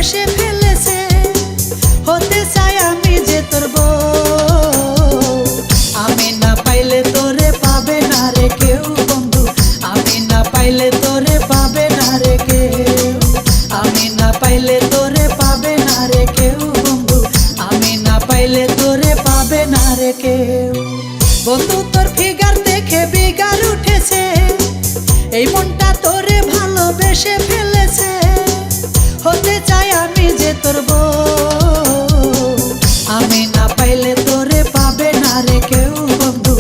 ভালোবেসে ফেলেছে, হতে চাই আমি যে তোর বউ। আমি না পাইলে তোরে পাবে না রে কেউ বন্ধু, আমি না পাইলে তোরে পাবে না রে কেউ, আমি না পাইলে তোরে পাবে না রে কেউ বন্ধু, আমি না পাইলে তোরে পাবে না রে কেউ। বন্ধু তোর ফিগার দেখে বিগার উঠেছে, এই মনটা তোরে ভালোবেসে ফেলেছে, হতে চাই আমি যে তোর বউ। আমি না পাইলে তোরে পাবে না রে কেউ বন্ধু,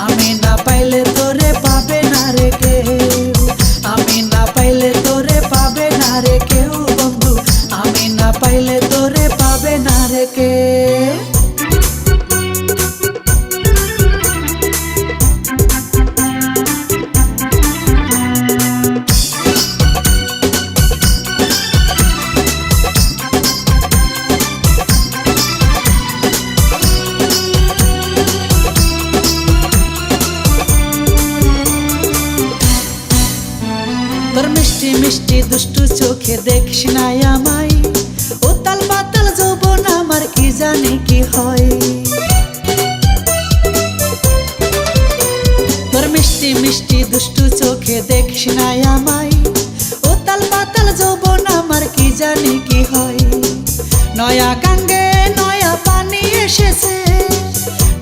আমি না পাইলে তোরে পাবে না রে কেউ, আমি না পাইলে তোরে পাবে না রে কেউ বন্ধু, আমি না পাইলে তোরে পাবে না রে কেউ। তোর মিষ্টি মিষ্টি দুষ্টু চোখে দেখিস না আমায়, উতাল পাতাল যৌবন আমার কি জানি কি হয়। তোর মিষ্টি মিষ্টি দুষ্টু চোখে দেখিস না আমায়, উতাল পাতাল যৌবন আমার কি জানি কি হয়। নয়া গাঙ্গে নয়া পানি এসেছে,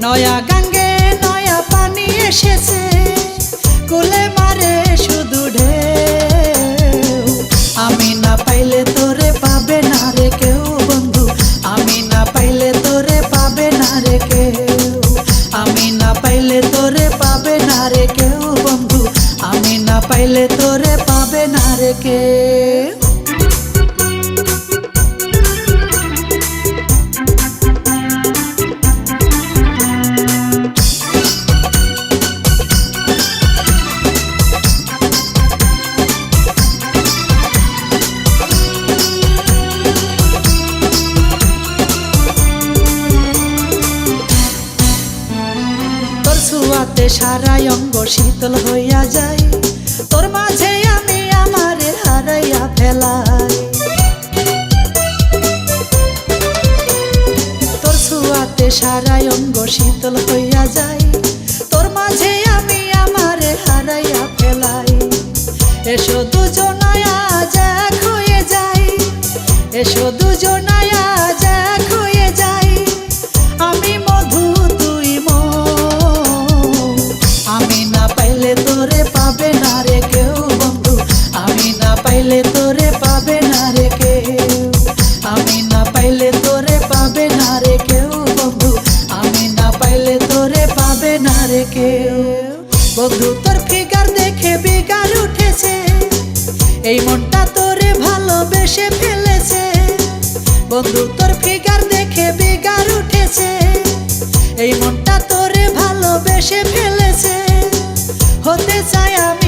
নয়া গাঙ্গে নয়া পানি এসেছে, কুলে মারে শুধু ঢেউ। আমি না পাইলে তোরে পাবে না রে কেউ বন্ধু, আমি না পাইলে তোরে পাবে না রে কেউ, আমি না পাইলে তোরে পাবে না রে কেউ বন্ধু, আমি না পাইলে তোরে পাবে না রে কেউ। ছোঁয়াতে সারা অঙ্গ শীতল হইয়া যায়, তোর মাঝে আমি আমারে হারাইয়া ফেলাই। তোর ছোঁয়াতে সারা অঙ্গ শীতল হইয়া যায়, তোর মাঝে আমি আমারে হারাইয়া ফেলাই। এসো দুজনায় আজ এক হয়ে যাই, এসো দুজনায় আজ এক হয়ে যাই, আমি মধু তুই মৌ। আমি না পাইলে তোরে পাবে না রে কেউ বন্ধু, আমি না পাইলে তোরে পাবে না রে কেউ, আমি না পাইলে তোরে পাবে না রে কেউ বন্ধু, আমি না পাইলে তোরে পাবে না রে কেউ। বন্ধু তোর ফিগার দেখে বিগার উঠেছে, এই মনটা তোরে ভালোবেসে ফেলেছে। বন্ধু তোর ফিগার দেখে বিগার উঠেছে, এই মনটা তোরে ভালোবেসে ফেলেছে, হতে চাই আমি